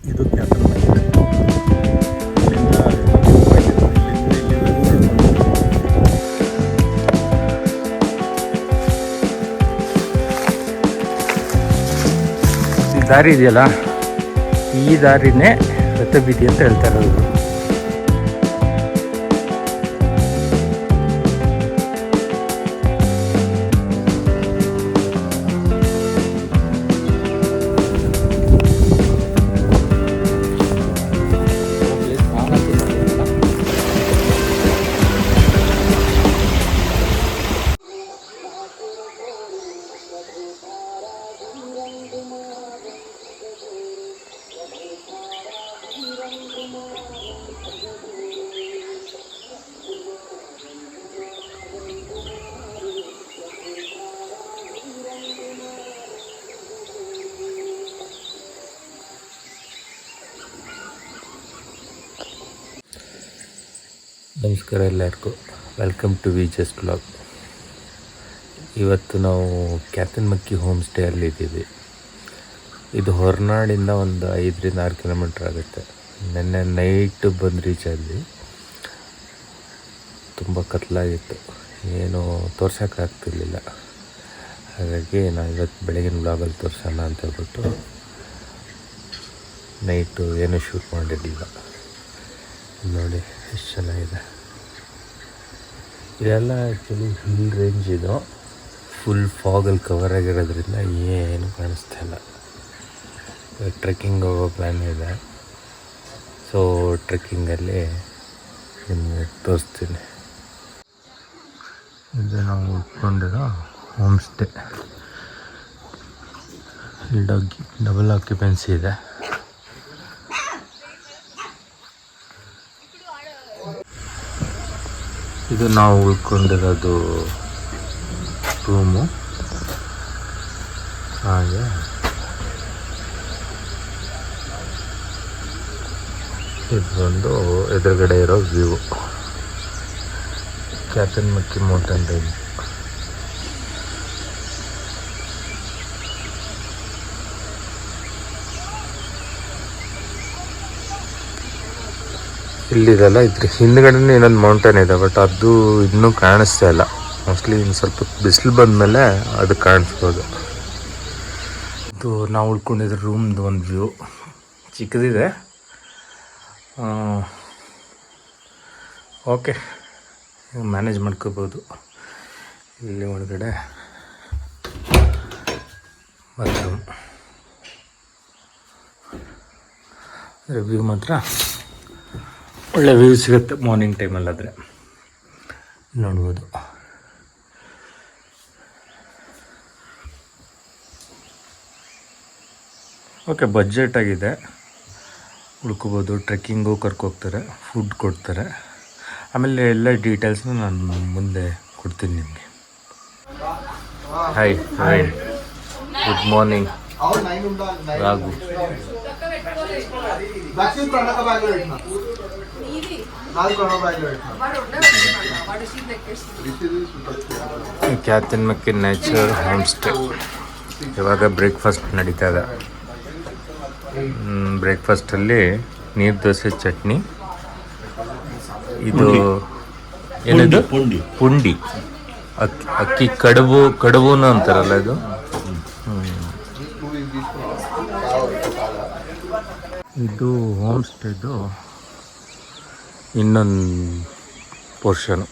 ಇದು ಕ್ಯಾತನ್ ಈ ದಾರಿ ಇದೆಯಲ್ಲ, ಈ ದಾರಿನೇ ರಥಬೀದಿ ಅಂತ ಹೇಳ್ತಾ ಇರೋದು. ನಮಸ್ಕಾರ ಎಲ್ಲರಿಗೂ, ವೆಲ್ಕಮ್ ಟು ವಿಜಸ್ ಬ್ಲಾಗ್. ಇವತ್ತು ನಾವು ಕ್ಯಾತನ್ಮಕ್ಕಿ ಹೋಮ್ ಸ್ಟೇಯಲ್ಲಿದ್ದೀವಿ. ಇದು ಹೊರನಾಡಿಂದ ಒಂದು 5-6 ಕಿಲೋಮೀಟ್ರ್ ಆಗುತ್ತೆ. ನೆನ್ನೆ ನೈಟ್ ಬಂದು ರೀಚ್ ಆದ್ವಿ. ತುಂಬ ಕತ್ಲಾಗಿತ್ತು, ಏನು ತೋರ್ಸೋಕ್ಕಾಗ್ತಿರ್ಲಿಲ್ಲ. ಹಾಗಾಗಿ ನಾವು ಇವತ್ತು ಬೆಳಗಿನ ಬ್ಲಾಗಲ್ಲಿ ತೋರಿಸೋಣ ಅಂತ ಹೇಳ್ಬಿಟ್ಟು ನೈಟು ಏನೂ ಶೂಟ್ ಮಾಡಿರಲಿಲ್ಲ. ನೋಡಿ ಎಷ್ಟು ಚೆನ್ನಾಗಿದೆ. ಇದೆಲ್ಲ ಆ್ಯಕ್ಚುಲಿ ಹಿಲ್ ರೇಂಜ್. ಇದು ಫುಲ್ ಫಾಗಲ್ಲಿ ಕವರ್ ಆಗಿರೋದ್ರಿಂದ ಏನು ಕಾಣಿಸ್ತಾ ಇಲ್ಲ. ಟ್ರೆಕ್ಕಿಂಗ್ ಹೋಗೋ ಪ್ಲ್ಯಾನ್ ಇದೆ. ಸೊ ಟ್ರೆಕ್ಕಿಂಗಲ್ಲಿ ನಿಮಗೆ ತೋರಿಸ್ತೀನಿ. ಇದು ನಾವು ಉಳ್ಕೊಂಡಿರೋ ಹೋಮ್ ಸ್ಟೇ. ಇಲ್ಲಿ ಡಬಲ್ ಆಕ್ಯುಪೆನ್ಸಿ ಇದೆ. ಇದು ನಾವು ಉಳ್ಕೊಂಡಿರೋದು ರೂಮು. ಹಾಗೆ ಇದೊಂದು ಎದುರುಗಡೆ ಇರೋ ವ್ಯೂ, ಕ್ಯಾತನ್ಮಕ್ಕಿ ಮೌಂಟೇನ್ ರೇಂಜ್. ಇಲ್ಲಿದೆಲ್ಲ ಇದ್ರ ಹಿಂದ್ಗಡೆನೇ ಇನ್ನೊಂದು ಮೌಂಟೇನ್ ಇದೆ, ಬಟ್ ಅದು ಇನ್ನೂ ಕಾಣಿಸ್ತಾ ಇಲ್ಲ. ಮೋಸ್ಟ್ಲಿ ಇನ್ನು ಸ್ವಲ್ಪ ಬಿಸಿಲು ಬಂದಮೇಲೆ ಅದು ಕಾಣಿಸ್ಬೋದು. ಇದು ನಾವು ಉಳ್ಕೊಂಡಿದ್ದ ರೂಮ್ದು ಒಂದು ವ್ಯೂ. ಚಿಕ್ಕದಿದೆ. ಓಕೆ, ಮ್ಯಾನೇಜ್ ಮಾಡ್ಕೋಬೋದು. ಇಲ್ಲಿ ಒಳಗಡೆ ಬಾತ್ರೂಮ್. ವ್ಯೂ ಮಾತ್ರ ಒಳ್ಳೆ ವ್ಯೂ ಸಿಗುತ್ತೆ ಮಾರ್ನಿಂಗ್ ಟೈಮಲ್ಲಾದರೆ ನೋಡ್ಬೋದು. ಓಕೆ, ಬಜೆಟ್ ಆಗಿದೆ, ಉಳ್ಕೋಬೋದು. ಟ್ರೆಕ್ಕಿಂಗು ಕರ್ಕೋಗ್ತಾರೆ, ಫುಡ್ ಕೊಡ್ತಾರೆ. ಆಮೇಲೆ ಎಲ್ಲ ಡೀಟೇಲ್ಸ್ನ ನಾನು ಮುಂದೆ ಕೊಡ್ತೀನಿ ನಿಮಗೆ. Hi hi, good morning Raghu. Kyathanmakki nature home stay. ಇವಾಗ ಬ್ರೇಕ್ಫಾಸ್ಟ್ ನಡೀತಾ ಇದೆ. ಬ್ರೇಕ್ಫಾಸ್ಟಲ್ಲಿ ನೀರು ದೋಸೆ ಚಟ್ನಿ. ಇದು ಏನಿದು? ಪುಂಡಿ. ಅಕ್ಕಿ ಕಡುಬುನು ಅಂತಾರಲ್ಲ ಇದು. ಇದು ಹೋಮ್ ಸ್ಟೇದು ಇನ್ನೊಂದು ಪೋರ್ಷನು.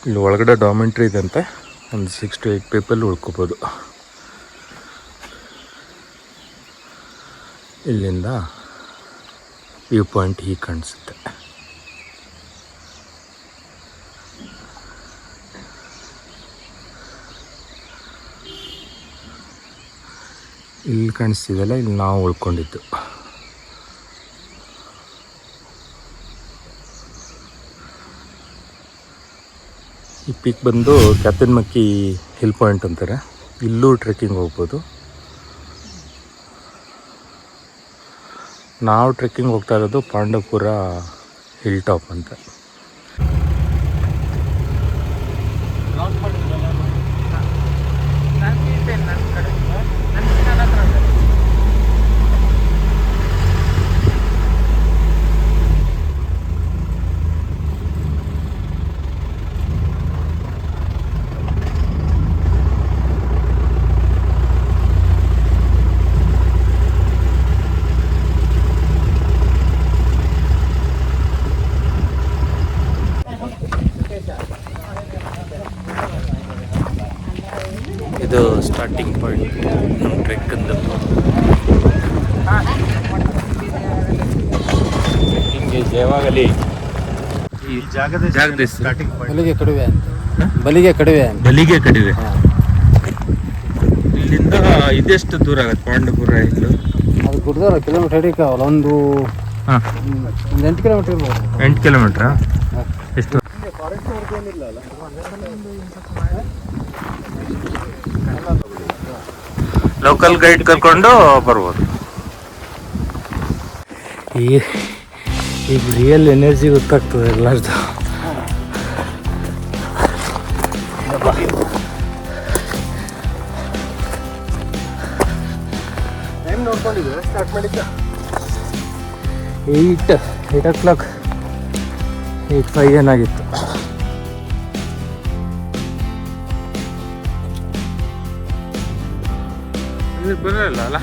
ಇಲ್ಲಿ ಒಳಗಡೆ ಡಾಮೆಂಟ್ರಿ ಇದಂತೆ. ಒಂದು 6 to 8 ಪೀಪಲ್ ಉಳ್ಕೋಬೋದು. ಇಲ್ಲಿಂದ ವ್ಯೂ ಪಾಯಿಂಟ್ ಹೀಗೆ ಕಾಣಿಸುತ್ತೆ. ಇಲ್ಲಿ ಕಾಣಿಸ್ತಿದೆಯಲ್ಲ, ಇಲ್ಲಿ ನಾವು ಉಳ್ಕೊಂಡಿದ್ದು. ಈ ಪೀಕ್ ಬಂದು ಕ್ಯಾತನ್ಮಕ್ಕಿ ಹಿಲ್ ಪಾಯಿಂಟ್ ಅಂತಾರೆ. ಇಲ್ಲೂ ಟ್ರೆಕ್ಕಿಂಗ್ ಹೋಗ್ಬೋದು. ನಾವು ಟ್ರೆಕ್ಕಿಂಗ್ ಹೋಗ್ತಾ ಇರೋದು ಪಾಂಡವಪುರ ಹಿಲ್ ಟಾಪ್ ಅಂತ. ಸ್ಟಾರ್ಟಿಂಗ್ ಪಾಯಿಂಟ್ ನಮ್ಮ ಟ್ರೆಕ್ಕಂದು. ಟ್ರೆಕ್ಕಿಂಗ್ಗೆ ಜಯವಾಗಲಿ. ಈ ಜಾಗದ ಸ್ಟಾರ್ಟಿಂಗ್ ಬಲಿಗೆ ಕಡಿವೆ ಅಂತ. ಬಲಿಗೆ ಕಡಿವೆ. ಇಲ್ಲಿಂದ ಇದೆಷ್ಟು ದೂರ ಆಗುತ್ತೆ ಪಾಂಡವಪುರ? ಇಲ್ಲು ಅದು ಗುಡ್ದಾರ ಕಿಲೋಮೀಟರ್ ಹಿಡಿಕಾವಲ್ಲ, ಒಂದು 8 ಕಿಲೋಮೀಟರ್ ಇರ್ಬೋದು. 8 ಕಿಲೋಮೀಟ್ರಾ? ಎಷ್ಟು? ಲೋಕಲ್ ಗೈಡ್ ಕರ್ಕೊಂಡು ಬರ್ಬೋದು. ಈಗ ರಿಯಲ್ ಎನರ್ಜಿ ಗೊತ್ತಾಗ್ತದೆ ಎಲ್ಲರದ್ದು. ಟೈಮ್ ನೋಡ್ಕೊಂಡಿದ್ದೆ, ಸ್ಟಾರ್ಟ್ ಮಾಡಿದ್ದ 8 o'clock, 8:05 ಏನಾಗಿತ್ತು. ಬರಲ್ಲ ಅಲ್ಲ?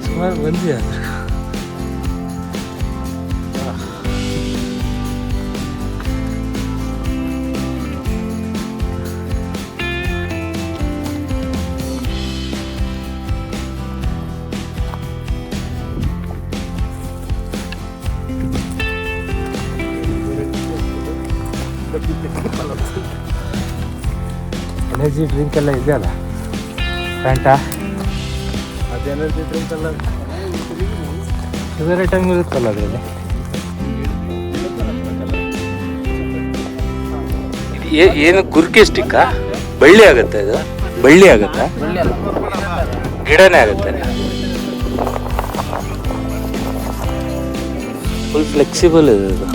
ಸುಮಾರು ಬಂದಿದೆ ಅಂದ್ರೆ ಎನರ್ಜಿ ಡ್ರಿಂಕ್ ಎಲ್ಲ ಇದೆಯಲ್ಲ, ಫ್ಯಾಂಟಾ, ಅದು ಎನರ್ಜಿ ಡ್ರಿಂಕ್ ಎಲ್ಲ ಶುಗರ್ ಐಟಮ್ ಇರುತ್ತಲ್ಲ ಅದರಲ್ಲಿ. ಏನು ಗುರ್ಕೆ ಸ್ಟಿಕ್ಕಾ? ಬಳ್ಳಿ ಆಗುತ್ತೆ ಇದು? ಬಳ್ಳಿ ಆಗುತ್ತಾ? ಗಿಡನೇ ಆಗುತ್ತೆ? ಫುಲ್ ಫ್ಲೆಕ್ಸಿಬಲ್ ಇದೆ ಇದು.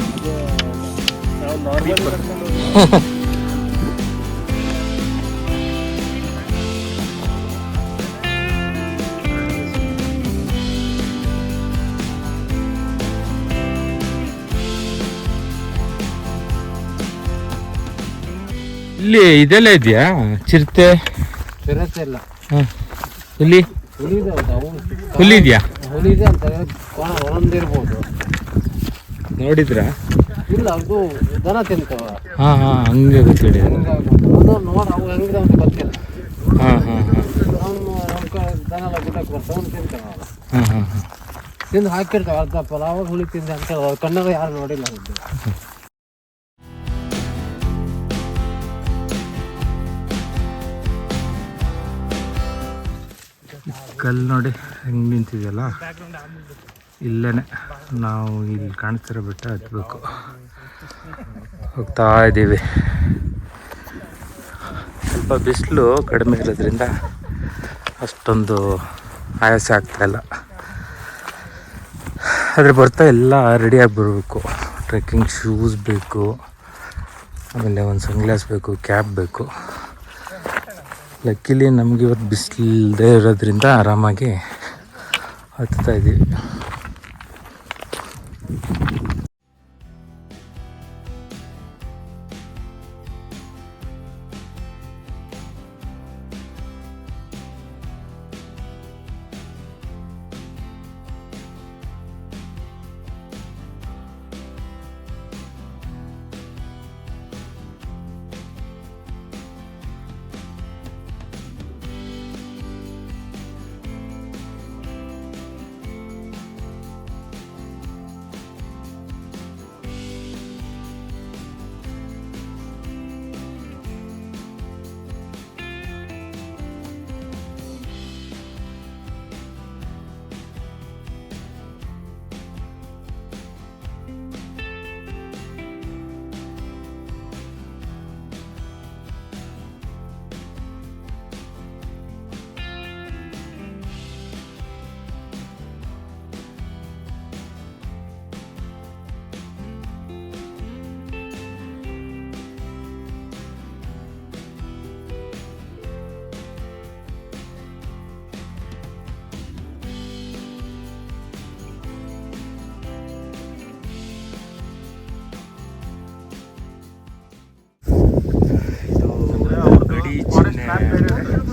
ಇಲ್ಲಿ ಇದೆಲ್ಲ ಇದೆಯಾ? ಚಿರತೆ ಇಲ್ಲ. ಹುಲಿ? ಹುಲಿ ಇದೆಯಾ? ಹುಲಿ ಇದೆ ಅಂತ ಒಂದಿರ್ಬೋದು. ನೋಡಿದ್ರಾ? ಇಲ್ಲ, ಅದು ದನ ತಿಂತವ. ಹಂಗೆ ಗೊತ್ತಿದೆ. ಅದು ನೋಡಿ ಅವು ಹೆಂಗಿದೆ ಅಂತ ಗೊತ್ತಿಲ್ಲ. ದನ ಎಲ್ಲ ಗುಡ್ಡಕ್ಕೆ ಬರ್ತಾವ, ಅವ್ನು ತಿಂತಾವ. ತಿಂದು ಹಾಕಿರ್ತಾವ ಅರ್ಧ ಫಲ, ಅವಾಗ ಹುಲಿ ತಿಂದ ಅಂತ ಕಣ್ಣಾಗ ಯಾರು ನೋಡಿಲ್ಲ. ಕಲ್ಲು ನೋಡಿ ಹೆಂಗೆ ನಿಂತಿದೆಯಲ್ಲ, ಇಲ್ಲೇ ನಾವು ಇಲ್ಲಿ ಕಾಣಿಸ್ತಿರೋ ಬೆಟ್ಟ ಹತ್ಬೇಕು. ಹೋಗ್ತಾ ಇದ್ದೀವಿ. ಸ್ವಲ್ಪ ಬಿಸಿಲು ಕಡಿಮೆ ಇರೋದ್ರಿಂದ ಅಷ್ಟೊಂದು ಆಯಾಸ ಆಗ್ತಾಯಿಲ್ಲ. ಆದರೆ ಬರ್ತಾ ಎಲ್ಲ ರೆಡಿಯಾಗಿ ಬರಬೇಕು. ಟ್ರೆಕ್ಕಿಂಗ್ ಶೂಸ್ ಬೇಕು, ಆಮೇಲೆ ಒಂದು ಸನ್ಗ್ಲಾಸ್ ಬೇಕು, ಕ್ಯಾಪ್ ಬೇಕು. ಲಕ್ಕಿಲಿ ನಮಗೆ ಇವತ್ತು ಬಿಸಿಲಿಲ್ಲದೆ ಇರೋದ್ರಿಂದ ಆರಾಮಾಗಿ ಹತ್ತಾ ಇದ್ದೀವಿ.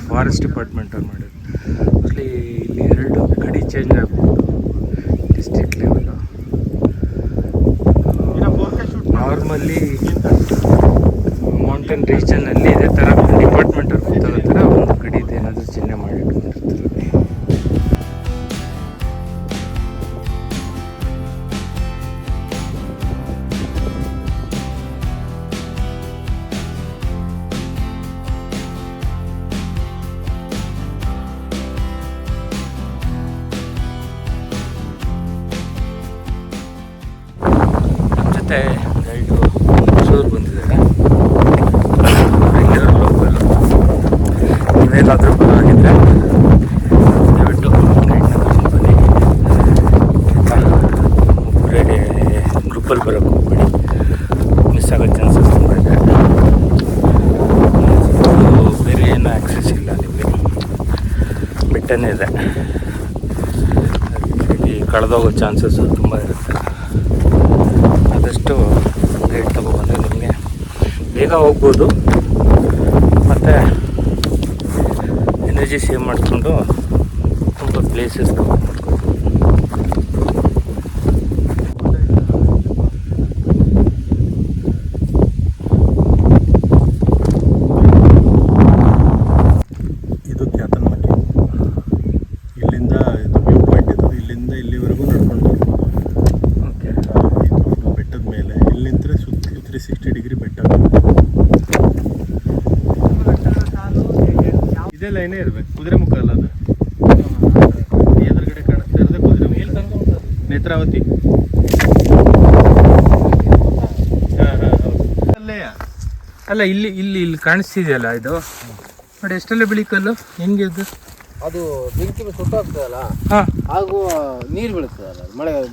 ಫಾರೆಸ್ಟ್ ಡಿಪಾರ್ಟ್ಮೆಂಟ್ ಅವ್ರು ಮಾಡಿದ್ರು. ಮೋಸ್ಟ್ಲಿ ಇಲ್ಲಿ 2 ಗಡಿ ಚೇಂಜ್ ಆಗ್ಬೋದು ಡಿಸ್ಟ್ರಿಕ್ಟ್ ಲೆವೆಲ್ಲು. ಮೌಂಟೇನ್ ರೀಜನಲ್ಲಿ ಇದೇ ಥರ ಡಿಪಾರ್ಟ್ಮೆಂಟ್ ಅವ್ರು ಗೊತ್ತಾಗೋ ಥರ ಒಂದು ಗಡಿದು ಏನಾದರೂ ಚಿಹ್ನೆ ಮಾಡಿಟ್ಕೊಂಡಿರ್ತಾರೆ. ಜೊತೆ ಗೈಡು ಹೊಸೂರು ಬಂದಿದ್ದಾರೆ. ಬೆಂಗಳೂರು ಲೋಕಲ್. ನೀವೇನಾದರೂ ಬರೋವಾಗಿದ್ದರೆ ದಯವಿಟ್ಟು ಗೈಡ್ನ ಕರ್ಕೊಂಡು ಬನ್ನಿ ಆಯಿತಾ. ಒಬ್ಬರೇ ಗ್ರೂಪಲ್ಲಿ ಬರೋಕ್ಕೆ ಹೋಗ್ಬೇಡಿ, ಮಿಸ್ ಆಗೋ ಚಾನ್ಸಸ್ ತುಂಬ ಇದೆ. ಬೇರೆ ಏನೂ ಆ್ಯಕ್ಸೆಸ್ ಇಲ್ಲ ನಿಮಗೆ, ಬೆಟ್ಟನೇ ಇದೆ. ಅದಕ್ಕೆ ಕಳೆದೋಗೋ ಚಾನ್ಸಸ್ಸು ತುಂಬ ಇರುತ್ತೆ. ಆದಷ್ಟು ಗೈಡ್ ತಗೊಬಂದರೆ ನಿಮಗೆ ಬೇಗ ಹೋಗ್ಬೋದು ಮತ್ತು ಎನರ್ಜಿ ಸೇವ್ ಮಾಡಿಕೊಂಡು ತುಂಬ ಪ್ಲೇಸಸ್ ಕವರ್ ಮಾಡ್ಕೋಬೋದು. ಇದು ಕ್ಯಾತನಮಕ್ಕಿ. ಇಲ್ಲಿಂದ ಇದು ವ್ಯೂ ಪಾಯಿಂಟ್ ಇದು. ಇಲ್ಲಿಂದ ಇಲ್ಲಿವರೆಗೂ ನಡ್ಕೊಂಡು ಓಕೆ. ಇದು ಬೆಟ್ಟದ ಮೇಲೆ ಇಲ್ಲಿ ನಿಂತರೆ ಸುತ್ತಲೂ 360 ಡಿಗ್ರಿ ಬೆಟ್ಟ. ಇದೇ ಲೈನೇ ಇರಬೇಕು. ಕುದುರೆ ಮುಖ ಅಲ್ಲ ಅದು, ಎದುರುಗಡೆ ಕಾಣಿಸ್ತಾ ಇರೋದೇ ಕುದುರೆ ಮುಖ. ನೇತ್ರಾವತಿ. ಅಲ್ಲೇ ಅಲ್ಲ ಇಲ್ಲಿ ಇಲ್ಲಿ ಇಲ್ಲಿ ಕಾಣಿಸ್ತಿದೆಯಲ್ಲ ಇದು ನೋಡಿ, ಎಷ್ಟೆಲ್ಲ ಬಿಳಿ ಕಲ್ಲು ಹೆಂಗೆ ಇದು. ಅದು ಬೆಂಕಿ ಸುಟ್ಟಾಗ್ತದಲ್ಲ, ಹಾಂ, ಹಾಗೂ ನೀರು ಬೀಳ್ತದಲ್ಲ,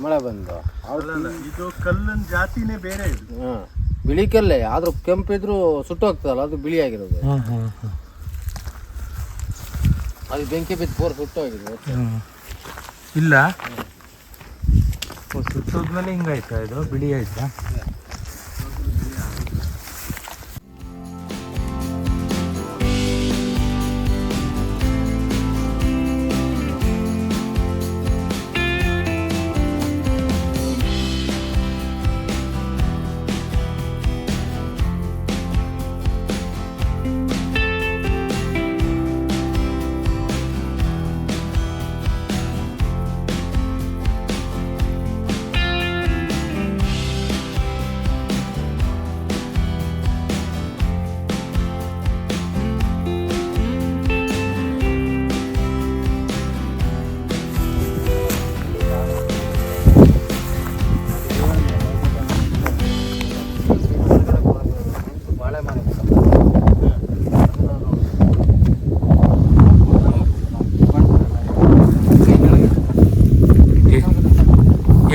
ಮಳೆ ಬಂದು. ಅಲ್ಲ, ಇದು ಕಲ್ಲಿನ ಜಾತಿನೇ ಬೇರೆ ಇದು. ಹಾಂ, ಬಿಳಿ ಕಲ್ಲೇ ಆದ್ರೂ ಕೆಂಪಿದ್ರು ಸುಟ್ಟೋಗ್ತದಲ್ಲ, ಅದು ಬಿಳಿ ಆಗಿರೋದು. ಹಾಂ ಹಾಂ ಹಾಂ. ಅದು ಬೆಂಕಿ ಬಿದ್ದು ಬೋರ್ ಸುಟ್ಟೋಗಿದೆ. ಇಲ್ಲ ಸುತ್ತೋದ್ಮೇಲೆ ಹಿಂಗಾಯ್ತಾ ಇದು ಬಿಳಿ ಆಯ್ತಾ?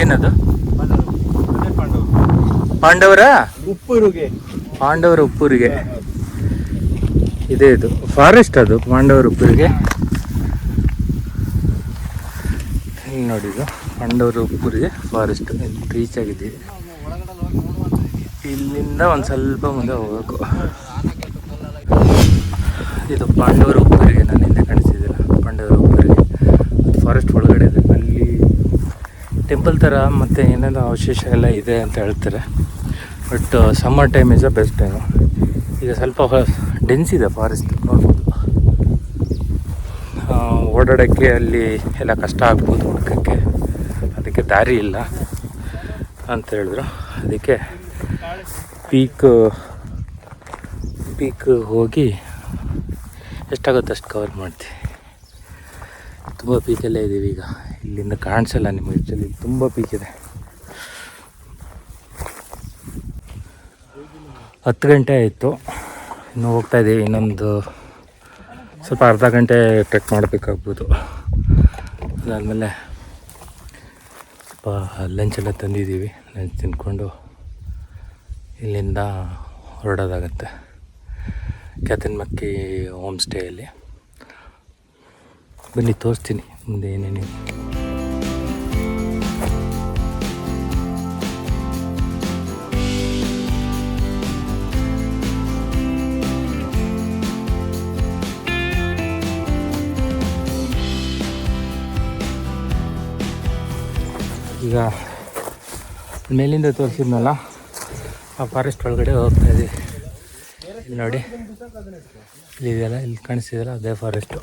ಏನದು? ಪಾಂಡವರ ಉಪ್ಪೂರಿಗೆ. ಪಾಂಡವರ ಉಪ್ಪೂರಿಗೆ ಇದೆ ಇದು ಫಾರೆಸ್ಟ್. ಅದು ಪಾಂಡವರ ಉಪ್ಪೂರಿಗೆ ಇಲ್ಲಿ ನೋಡಿ, ಇದು ಪಾಂಡವರ ಉಪ್ಪೂರಿಗೆ ಫಾರೆಸ್ಟ್ ರೀಚ್ ಆಗಿದ್ದೀವಿ. ಇಲ್ಲಿಂದ ಒಂದು ಸ್ವಲ್ಪ ಮುಂದೆ ಹೋಗಬೇಕು. ಇದು ಪಾಂಡವರ ಉಪ್ಪೂರಿಗೆ, ನಾನು ಹಿಂದೆ ಕಾಣಿಸ್ತಿದ್ದಿಲ್ಲ, ಪಾಂಡವರ ಉಪ್ಪೂರಿಗೆ. ಅದು ಫಾರೆಸ್ಟ್ ಒಳಗಡೆ ಇದೆ. ಅಲ್ಲಿ ಟೆಂಪಲ್ ಥರ ಮತ್ತು ಏನೇನೋ ಅವಶೇಷ ಎಲ್ಲ ಇದೆ ಅಂತ ಹೇಳ್ತಾರೆ. But summer time is a best time. ಈಗ ಸ್ವಲ್ಪ ಡೆನ್ಸ್ ಇದೆ ಫಾರೆಸ್ಟ್, ನೋಡ್ಬೋದು. ಓಡಾಡೋಕ್ಕೆ ಅಲ್ಲಿ ಎಲ್ಲ ಕಷ್ಟ ಆಗ್ಬೋದು ಹುಡ್ಕೋಕ್ಕೆ, ಅದಕ್ಕೆ ದಾರಿ ಇಲ್ಲ ಅಂತ ಹೇಳಿದ್ರು. ಅದಕ್ಕೆ ಪೀಕ್ ಹೋಗಿ ಎಷ್ಟಾಗುತ್ತೆ ಅಷ್ಟು ಕವರ್ ಮಾಡ್ತೀವಿ. ತುಂಬ ಪೀಕಲ್ಲೇ ಇದ್ದೀವಿ ಈಗ. ಇಲ್ಲಿಂದ ಕಾಣಿಸಲ್ಲ ನಿಮಗೆ, ಆ್ಯಕ್ಚುಲಿ ತುಂಬ ಪೀಕ್ ಇದೆ. 10 ಗಂಟೆ ಆಯಿತು, ಇನ್ನು ಹೋಗ್ತಾ ಇದ್ದೀವಿ. ಇನ್ನೊಂದು ಸ್ವಲ್ಪ ಅರ್ಧ ಗಂಟೆ ಟ್ರೆಕ್ ಮಾಡಬೇಕಾಗ್ಬೋದು. ಅದಾದಮೇಲೆ ಸ್ವಲ್ಪ ಲಂಚೆಲ್ಲ ತಂದಿದ್ದೀವಿ. ಲಂಚ್ ತಿಂದ್ಕೊಂಡು ಇಲ್ಲಿಂದ ಹೊರಡೋದಾಗತ್ತೆ ಕ್ಯಾತನಮಕ್ಕಿ ಹೋಮ್ ಸ್ಟೇಯಲ್ಲಿ. ಬನ್ನಿ ತೋರಿಸ್ತೀನಿ ಮುಂದೆ ಏನೇನಿದೆ. ಈಗ ಮೇಲಿಂದ ತೋರಿಸಿದ್ನಲ್ಲ, ಆ ಫಾರೆಸ್ಟ್ ಒಳಗಡೆ ಹೋಗ್ತಾ ಇದ್ದೀವಿ. ಇಲ್ಲಿ ನೋಡಿ, ಇಲ್ಲಿ ಇದೆಯಲ್ಲ, ಇಲ್ಲಿ ಕಾಣಿಸ್ತಿದೆಯಲ್ಲ ಅದೇ ಫಾರೆಸ್ಟು.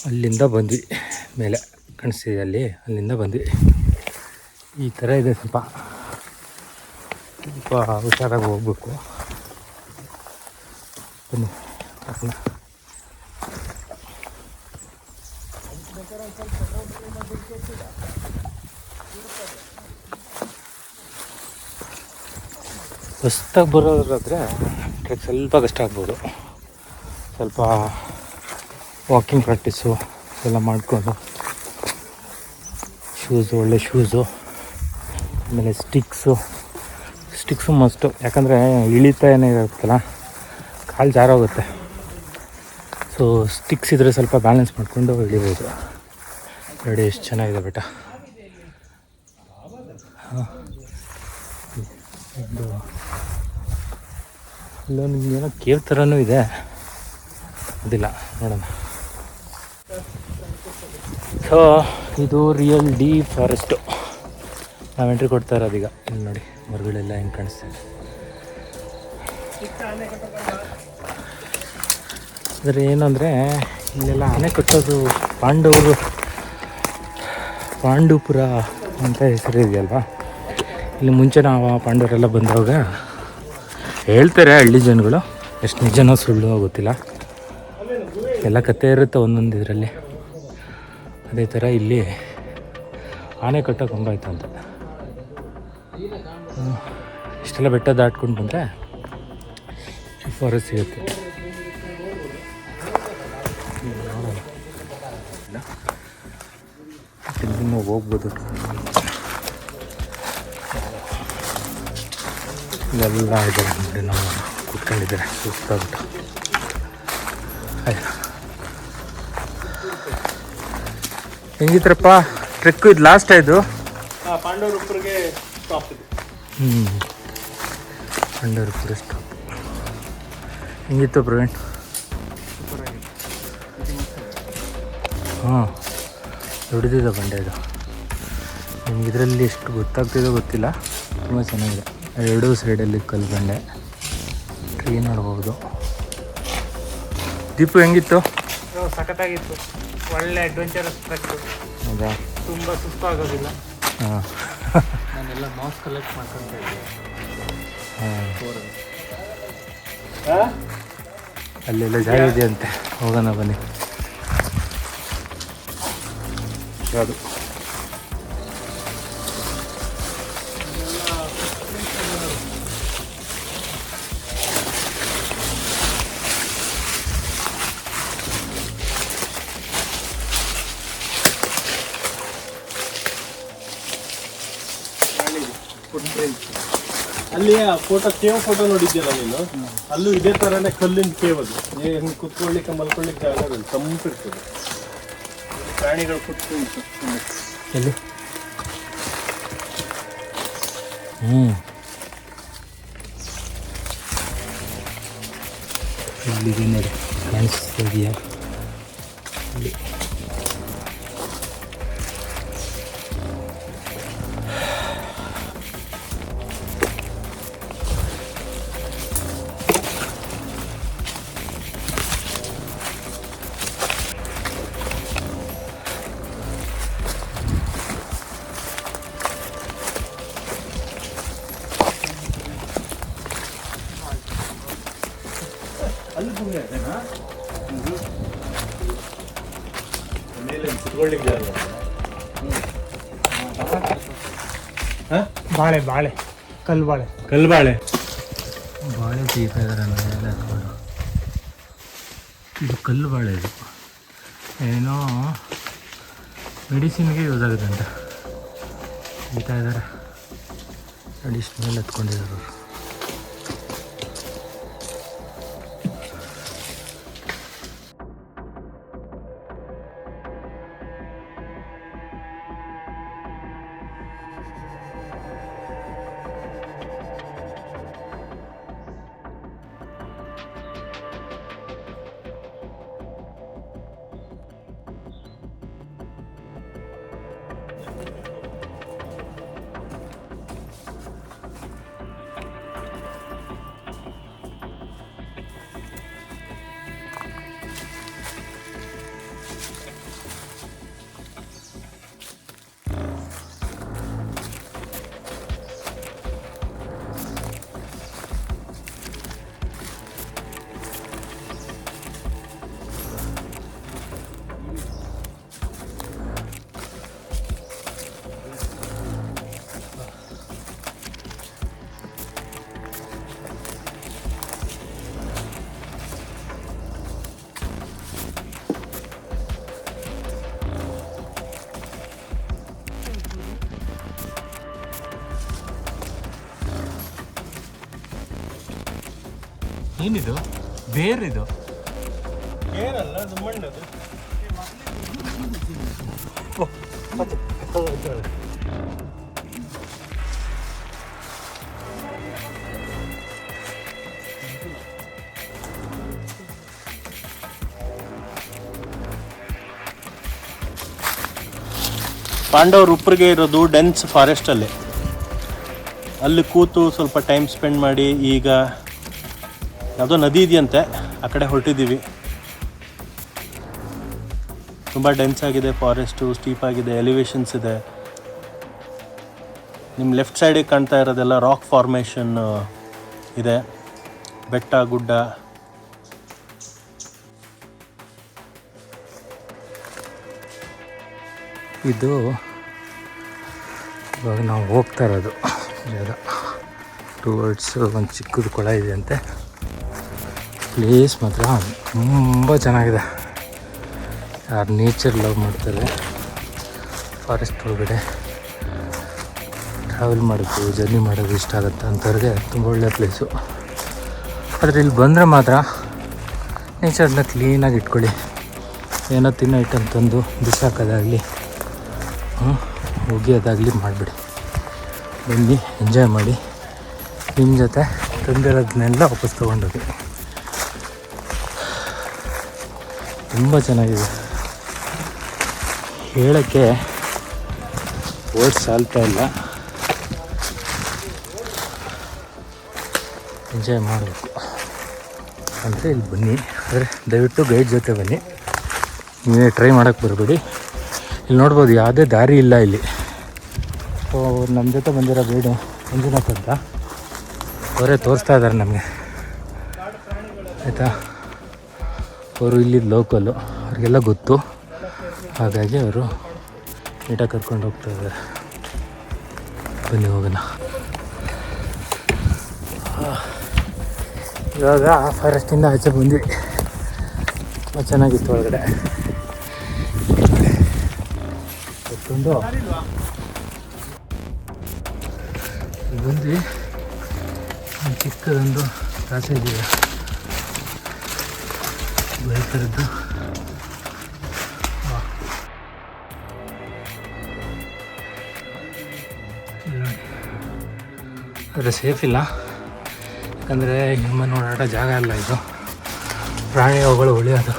ಅಲ್ಲಿಂದ ಬಂದ್ವಿ ಮೇಲೆ, ಕಾಣಿಸ್ತಿದೆ ಅಲ್ಲಿ, ಅಲ್ಲಿಂದ ಬಂದ್ವಿ. ಈ ಥರ ಇದೆ, ಸ್ವಲ್ಪ ಹುಷಾರಾಗಿ ಹೋಗ್ಬೇಕು. ಬನ್ನಿ ಹೋಗೋಣ. ಹೊಸ್ದಾಗಿ ಬರೋದಾದರೆ ಟ್ರೆಕ್ ಸ್ವಲ್ಪ ಕಷ್ಟ ಆಗ್ಬೋದು. ಸ್ವಲ್ಪ ವಾಕಿಂಗ್ ಪ್ರಾಕ್ಟೀಸು ಎಲ್ಲ ಮಾಡಿಕೊಂಡು, ಒಳ್ಳೆ ಶೂಸು, ಆಮೇಲೆ ಸ್ಟಿಕ್ಸು ಮಸ್ಟು. ಯಾಕಂದರೆ ಇಳಿತಾ ಏನಿರುತ್ತಲ್ಲ, ಕಾಲು ಜಾರೋಗುತ್ತೆ. ಸೊ ಸ್ಟಿಕ್ಸ್ ಇದ್ದರೆ ಸ್ವಲ್ಪ ಬ್ಯಾಲೆನ್ಸ್ ಮಾಡಿಕೊಂಡು ಇಳಿಬೋದು. ನೋಡಿ ಎಷ್ಟು ಚೆನ್ನಾಗಿದೆ ಬೆಟ್ಟ. ಒಂದು ಇಲ್ಲೊಂದು ಏನೋ ಕೇವ್ ಥರನೂ ಇದೆ, ಅದಿಲ್ಲ ನೋಡೋಣ. ಸೊ ಇದು ರಿಯಲ್ ಡೀಪ್ ಫಾರೆಸ್ಟು. ನಾವು ಎಂಟ್ರಿ ಕೊಡ್ತಾ ಇರೋದೀಗ. ಇಲ್ಲಿ ನೋಡಿ ಮರಗಳೆಲ್ಲ ಹೆಂಗೆ ಕಾಣಿಸ್ತಿದೆ. ಆದರೆ ಏನಂದರೆ ಇಲ್ಲೆಲ್ಲ ಆನೆ ಕಟ್ಟೋದು ಪಾಂಡವಪುರ ಅಂತ ಹೆಸರು ಇದೆಯಲ್ವಾ. ಇಲ್ಲಿ ಮುಂಚೆ ನಾವು ಪಾಂಡವರೆಲ್ಲ ಬಂದಾಗ ಹೇಳ್ತಾರೆ ಹಳ್ಳಿ ಜನಗಳು, ಎಷ್ಟು ನಿಜನೋ ಸುಳ್ಳು ಗೊತ್ತಿಲ್ಲ, ಎಲ್ಲ ಕಥೆ ಇರುತ್ತೆ ಒಂದೊಂದು ಇದರಲ್ಲಿ. ಅದೇ ಥರ ಇಲ್ಲಿ ಆನೆ ಕಟ್ಟೋ ಕಂಬ ಆಯ್ತಂತೆ. ಇಷ್ಟೆಲ್ಲ ಬೆಟ್ಟ ದಾಟ್ಕೊಂಡು ಬಂದರೆ ಫಾರೆಸ್ಟ್ ಸಿಗುತ್ತೆ. ಇಲ್ಲಿಂದ ಹೋಗ್ಬೋದು. ಇಲ್ಲೆಲ್ಲ ಇದ್ದಾರೆ ನೋಡಿ, ನಾವು ಕೂತ್ಕೊಂಡಿದ್ದಾರೆ ಸುಸ್ತಾಗ್ಬಿಟ್ಟು. ಹೆಂಗಿತ್ರಪ್ಪ ಟ್ರೆಕ್ಕು? ಇದು ಲಾಸ್ಟ್ ಆಯಿತು. ಪಾಂಡವರಪುರಿಗೆ ಸ್ಟಾಪ್ ಇದೆ. ಪಾಂಡವರಪುರ ಸ್ಟಾಪ್. ಹೆಂಗಿತ್ತು ಪ್ರವೀಣ್? ಹಾಂ, ದೊಡ್ಡದಿದೆ ಬಂಡೆ ಇದು. ನಿಮ್ಗೆ ಇದರಲ್ಲಿ ಎಷ್ಟು ಗೊತ್ತಾಗ್ತಿದೋ ಗೊತ್ತಿಲ್ಲ, ತುಂಬ ಚೆನ್ನಾಗಿದೆ. ಎರಡೂ ಸೈಡಲ್ಲಿ ಕಲ್ಲು ಬಂಡೆ, ಟ್ರೀ ನೋಡ್ಬೋದು. ದೀಪು ಹೆಂಗಿತ್ತು? ಸಖತ್ತಾಗಿತ್ತು, ಒಳ್ಳೆ ಅಡ್ವೆಂಚರಸ್ ಟ್ರೆಕ್. ಹೌದಾ? ತುಂಬ ಸುಸ್ತಾಗೋದಿಲ್ಲ. ಹಾಂ, ನಾನೆಲ್ಲ ಮಾಸ್ ಕಲೆಕ್ಟ್ ಮಾಡ್ಕೊತಾ ಇದ್ದೆ. ಹಾಂ, ಅಲ್ಲೆಲ್ಲ ಜಾಗ ಇದೆಯಂತೆ, ಹೋಗೋಣ ಬನ್ನಿ. ಅದು ಅಲ್ಲಿ ಕೇವ್ ಫೋಟೋ ನೋಡಿದ್ಯಲ್ಲ ನೀನು, ಅಲ್ಲೂ ಇದೇ ತರನೇ ಕಲ್ಲಿನ ಕೇವ್. ಅದು ಹೆಂಗೆ ಕುತ್ಕೊಳ್ಳಿಕ್ಕೆ ಮಲ್ಕೊಳ್ಳಿಕ್ಕೆ ಜಾಗ ತಂಪಿರ್ತದೆ. ಪ್ರಾಣಿಗಳು ಕುತ್ಕೊಂಡು ಎಲ್ಲಿ? ಇಲ್ಲಿದೆ ನೋಡಿ, ಕಾಣಿಸ್ತಿದೆಯಾ? ಇಲ್ಲಿ ಕುತ್ಕೊಳ್ಳಿಕ್ಕೆ ಜಾಗ. ಬಾಳೆ ಕಲ್ಬಾಳೆ ಬಾಳೆ ತೀರ್ತಾ ಇದ್ದಾರೆ ಮೇಲೆ ಹತ್ಕೊಂಡು. ಇದು ಕಲ್ಲು ಬಾಳೆ, ಇದು ಏನೋ ಮೆಡಿಸಿನ್ಗೆ ಯೂಸ್ ಆಗುತ್ತೆ ಅಂತ ಹೇಳ್ತಾ ಇದ್ದಾರೆ. ಅಡಿಷ್ನಲ್ ಹತ್ಕೊಂಡಿದ್ದಾರೆ ಅವರು. ಏನಿದು ಬೇರಿದು? ಏನಲ್ಲ ಅದು ಮಣ್ಣದು. ಪಾಂಡವ್ರ ಉಪ್ಪರಿಗೆ ಇರೋದು ಡೆನ್ಸ್ ಫಾರೆಸ್ಟಲ್ಲಿ. ಅಲ್ಲಿ ಕೂತು ಸ್ವಲ್ಪ ಟೈಮ್ ಸ್ಪೆಂಡ್ ಮಾಡಿ, ಈಗ ಯಾವುದೋ ನದಿ ಇದೆಯಂತೆ, ಆ ಕಡೆ ಹೊರಟಿದ್ದೀವಿ. ತುಂಬ ಡೆನ್ಸ್ ಆಗಿದೆ ಫಾರೆಸ್ಟು, ಸ್ಟೀಪ್ ಆಗಿದೆ, ಎಲಿವೇಶನ್ಸ್ ಇದೆ. ನಿಮ್ಮ ಲೆಫ್ಟ್ ಸೈಡಿಗೆ ಕಾಣ್ತಾ ಇರೋದೆಲ್ಲ ರಾಕ್ ಫಾರ್ಮೇಷನ್ ಇದೆ, ಬೆಟ್ಟ ಗುಡ್ಡ. ಇದು ಇವಾಗ ನಾವು ಹೋಗ್ತಾ ಇರೋದು ಜಾಗ ಟುವರ್ಡ್ಸ್ ಒಂದು ಚಿಕ್ಕದು ಕೊಳ ಇದೆಯಂತೆ. ಪ್ಲೇಸ್ ಮಾತ್ರ ತುಂಬ ಚೆನ್ನಾಗಿದೆ. ಯಾರು ನೇಚರ್ ಲವ್ ಮಾಡ್ತಾರೆ, ಫಾರೆಸ್ಟ್ ಒಳಗಡೆ ಟ್ರಾವೆಲ್ ಮಾಡೋದು, ಜರ್ನಿ ಮಾಡೋದು ಇಷ್ಟ ಆಗುತ್ತೆ ಅಂಥವ್ರಿಗೆ ತುಂಬ ಒಳ್ಳೆಯ ಪ್ಲೇಸು. ಆದರೆ ಇಲ್ಲಿ ಬಂದರೆ ಮಾತ್ರ ನೇಚರ್ನ ಕ್ಲೀನಾಗಿ ಇಟ್ಕೊಳ್ಳಿ. ಏನೋ ತಿನ್ನೋ ಐಟಮ್ ತಂದು ಬಿಸಾಕೋದಾಗಲಿ ಒಗೆಯೋದಾಗಲಿ ಮಾಡಿಬಿಡಿ. ಬನ್ನಿ, ಎಂಜಾಯ್ ಮಾಡಿ. ನಿಮ್ಮ ಜೊತೆ ತಂದಿರೋದನ್ನೆಲ್ಲ ವಾಪಸ್ ತೊಗೊಂಡೋಗಿ. ತುಂಬ ಚೆನ್ನಾಗಿದೆ, ಹೇಳೋಕ್ಕೆ ವರ್ಡ್ಸ್ ಸಾಲ್ತಾ ಇಲ್ಲ. ಎಂಜಾಯ್ ಮಾಡಬೇಕು ಅಂದರೆ ಇಲ್ಲಿ ಬನ್ನಿ. ಆದರೆ ದಯವಿಟ್ಟು ಗೈಡ್ ಜೊತೆ ಬನ್ನಿ, ನೀವೇ ಟ್ರೈ ಮಾಡೋಕ್ಕೆ ಬರಬೇಡಿ. ಇಲ್ಲಿ ನೋಡ್ಬೋದು ಯಾವುದೇ ದಾರಿ ಇಲ್ಲ ಇಲ್ಲಿ. ಸೊ ನಮ್ಮ ಜೊತೆ ಬಂದಿರೋ ಗೈಡು ಮಂಜುನಾಥ್ ಅಂತ, ಅವರೇ ತೋರಿಸ್ತಾ ಇದ್ದಾರೆ ನಮಗೆ, ಆಯಿತಾ. ಅವರು ಇಲ್ಲಿ ಲೋಕಲ್ಲು, ಅವ್ರಿಗೆಲ್ಲ ಗೊತ್ತು, ಹಾಗಾಗಿ ಅವರು ನೀಟಾಗಿ ಕರ್ಕೊಂಡು ಹೋಗ್ತಾ ಇದ್ದಾರೆ. ಬನ್ನಿ ಹೋಗೋಣ. ಇವಾಗ ಫಾರೆಸ್ಟಿಂದ ಆಚೆ ಬಂದ್ವಿ. ತುಂಬ ಚೆನ್ನಾಗಿತ್ತು ಒಳಗಡೆ. ಎತ್ಕೊಂಡು ಬಂದ್ವಿ. ಒಂದು ಚಿಕ್ಕದೊಂದು ಪ್ಯಾಸೇಜ್ ಇದೆ, ಬೈಕರದ್ದು. ಆದರೆ ಸೇಫ್ ಇಲ್ಲ, ಯಾಕಂದರೆ ಹ್ಯೂಮನ್ ಓಡಾಡೋ ಜಾಗ ಅಲ್ಲ ಇದು. ಪ್ರಾಣಿಗಳು ಉಳಿಯೋದು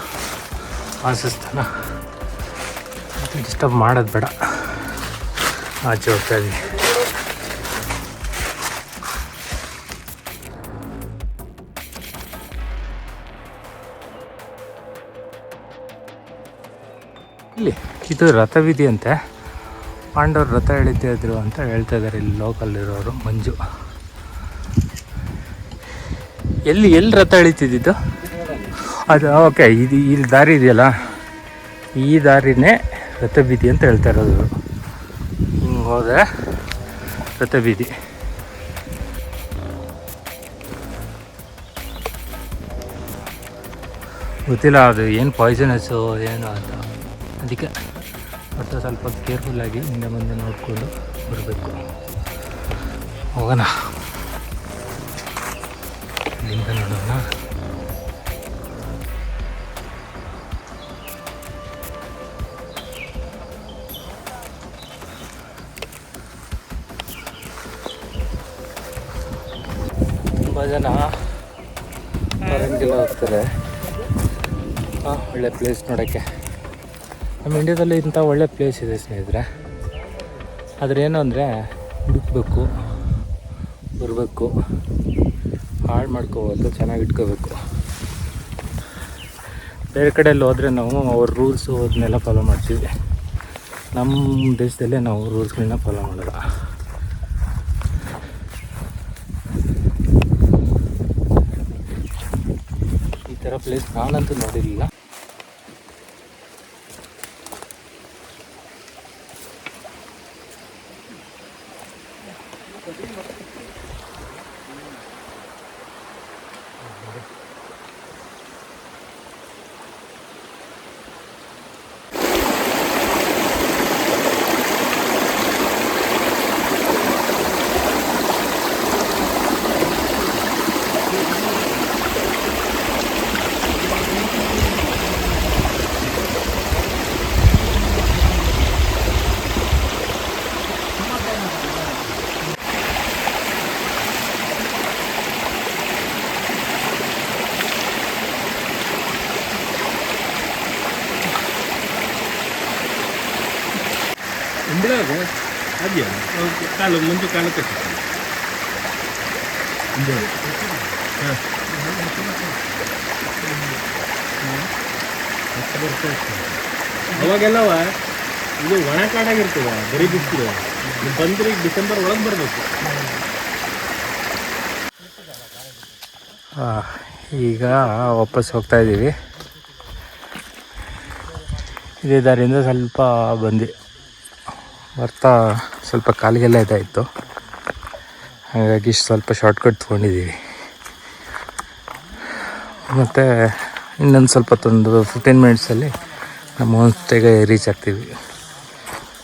ವಾಸಸ್ಥಾನ, ಡಿಸ್ಟರ್ಬ್ ಮಾಡೋದು ಬೇಡ. ಆಚೆ ಹೋಗ್ತಾ ಇದ್ವಿ. ಇಲ್ಲಿ ಇದು ರಥವಿಧಿ ಅಂತೆ, ಪಾಂಡವರು ರಥ ಎಳಿತಾ ಇದ್ರು ಅಂತ ಹೇಳ್ತಾ ಇದ್ದಾರೆ ಇಲ್ಲಿ ಲೋಕಲ್ಲಿರೋರು. ಮಂಜು, ಎಲ್ಲಿ ರಥ ಎಳಿತಿದ್ದು? ಅದು ಓಕೆ, ಇದು ಇಲ್ಲಿ ದಾರಿ ಇದೆಯಲ್ಲ, ಈ ದಾರಿನೇ ರಥಬೀದಿ ಅಂತ ಹೇಳ್ತಾ ಇರೋದು. ಹಿಂಗೆ ಹೋದರೆ ರಥಬೀದಿ. ಗೊತ್ತಿಲ್ಲ ಅದು ಏನು ಪಾಯ್ಸನಸ್ಸು ಏನು ಅಂತ, ಅದಕ್ಕೆ ಮತ್ತೆ ಸ್ವಲ್ಪ ಕೇರ್ಫುಲ್ಲಾಗಿ ಹಿಂದೆ ಮುಂದೆ ನೋಡಿಕೊಂಡು ಬರಬೇಕು. ಹೋಗೋಣ, ಇಲ್ಲಿಂದ ನೋಡೋಣ. ತುಂಬ ಜನ ಹೊರಂಗೆಲ್ಲ ಹೋಗ್ತಾರೆ. ಒಳ್ಳೆ ಪ್ಲೇಸ್ ನೋಡೋಕ್ಕೆ. ನಮ್ಮ ಇಂಡ್ಯಾದಲ್ಲಿ ಇಂಥ ಒಳ್ಳೆ ಪ್ಲೇಸ್ ಇದೆ ಸ್ನೇಹಿತರೆ. ಆದರೆ ಏನು ಅಂದರೆ ಹುಡುಕ್ಬೇಕು, ಬರಬೇಕು, ಹಾಳು ಮಾಡ್ಕೋಬೋದು, ಚೆನ್ನಾಗಿ ಇಟ್ಕೋಬೇಕು. ಬೇರೆ ಕಡೆಯಲ್ಲಿ ಹೋದರೆ ನಾವು ಅವ್ರ ರೂಲ್ಸು ಅದನ್ನೆಲ್ಲ ಫಾಲೋ ಮಾಡ್ತೀವಿ. ನಮ್ಮ ದೇಶದಲ್ಲೇ ನಾವು ರೂಲ್ಸ್ಗಳನ್ನ ಫಾಲೋ ಮಾಡೋಲ್ಲ. ಈ ಥರ ಪ್ಲೇಸ್ ನಾನಂತೂ ನೋಡಿರಲಿಲ್ಲ. ಬಿಡೋದು ಅದೆಯಾ ಕಾಲು ಮುಂದೆ ಕಾಲು ಕಟ್ಟಿ ಅವಾಗೆಲ್ಲವ ಇದು ಒಣ ಕಾಡಾಗಿರ್ತದ ಬರೀ ಬಿಸಿಲು ಬಂದ್ರೆ ಈಗ ಡಿಸೆಂಬರ್ ಒಳಗೆ ಬರಬೇಕು. ಈಗ ವಾಪಸ್ ಹೋಗ್ತಾ ಇದ್ದೀವಿ. ಇದೇ ದಾರಿಯಿಂದ ಸ್ವಲ್ಪ ಬಂದು ಬರ್ತಾ ಸ್ವಲ್ಪ ಕಾಲಿಗೆಲ್ಲ ಇದಾಯಿತು, ಹಾಗಾಗಿ ಸ್ವಲ್ಪ ಶಾರ್ಟ್ಕಟ್ ತೊಗೊಂಡಿದ್ದೀವಿ. ಮತ್ತು ಇನ್ನೊಂದು ಸ್ವಲ್ಪ 15 ಮಿನಿಟ್ಸಲ್ಲಿ ನಮ್ಮ ಹೋಮ್ ಸ್ಟೇಗೆ ರೀಚ್ ಆಗ್ತೀವಿ.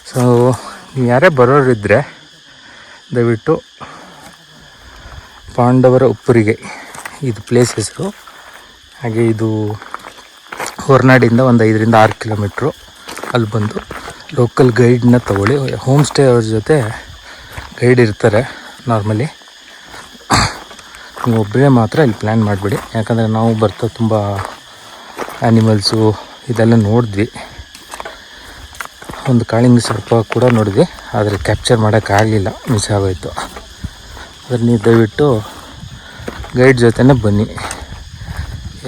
ಸೊ ಯಾರೇ ಬರೋರಿದ್ದರೆ ದಯವಿಟ್ಟು ಪಾಂಡವರ ಉಪ್ಪರಿಗೆ ಇದು ಪ್ಲೇಸ್ ಹೆಸರು. ಹಾಗೆ ಇದು ಹೊರನಾಡಿಂದ ಒಂದು 5 ರಿಂದ 6 ಕಿಲೋಮೀಟ್ರು. ಅಲ್ಲಿ ಬಂದು ಲೋಕಲ್ ಗೈಡನ್ನ ತೊಗೊಳ್ಳಿ. ಹೋಮ್ ಸ್ಟೇ ಅವ್ರ ಜೊತೆ ಗೈಡ್ ಇರ್ತಾರೆ ನಾರ್ಮಲಿ. ನೀವು ಒಬ್ಬರೇ ಮಾತ್ರ ಇಲ್ಲಿ ಪ್ಲ್ಯಾನ್ ಮಾಡಿಬಿಡಿ, ಯಾಕಂದರೆ ನಾವು ಬರ್ತಾ ತುಂಬ ಆ್ಯನಿಮಲ್ಸು ಇದೆಲ್ಲ ನೋಡಿದ್ವಿ. ಒಂದು ಕಾಳಿಂಗ ಸರ್ಪ ಕೂಡ ನೋಡಿದ್ವಿ, ಆದರೆ ಕ್ಯಾಪ್ಚರ್ ಮಾಡೋಕ್ಕಾಗಲಿಲ್ಲ, ಮಿಸ್ ಆಗೋಯಿತು. ಅದ್ರ ನೀವು ದಯವಿಟ್ಟು ಗೈಡ್ ಜೊತೆನೇ ಬನ್ನಿ.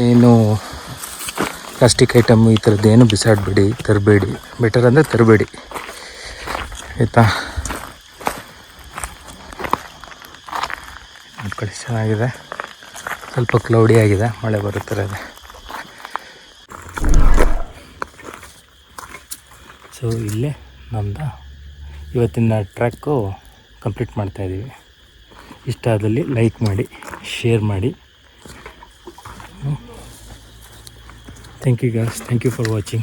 ಏನು ಪ್ಲಾಸ್ಟಿಕ್ ಐಟಮ್ ಈ ಥರದ್ದು ಏನು ಬಿಸಾಡಬೇಡಿ, ತರಬೇಡಿ. ಬೆಟರ್ ಅಂದರೆ ತರಬೇಡಿ, ಆಯಿತಾ? ನೋಡ್ಕೊಳ್ಳಿ, ಚೆನ್ನಾಗಿದೆ. ಸ್ವಲ್ಪ ಕ್ಲೌಡಿ ಆಗಿದೆ, ಮಳೆ ಬರೋ ಥರ ಇದೆ. ಸೊ ಇಲ್ಲೇ ನಮ್ಮದು ಇವತ್ತಿನ ಟ್ರ್ಯಾಕು ಕಂಪ್ಲೀಟ್ ಮಾಡ್ತಾಯಿದ್ದೀವಿ. ಇಷ್ಟ ಆದಲ್ಲಿ ಲೈಕ್ ಮಾಡಿ, ಶೇರ್ ಮಾಡಿ. Thank you guys, thank you for watching.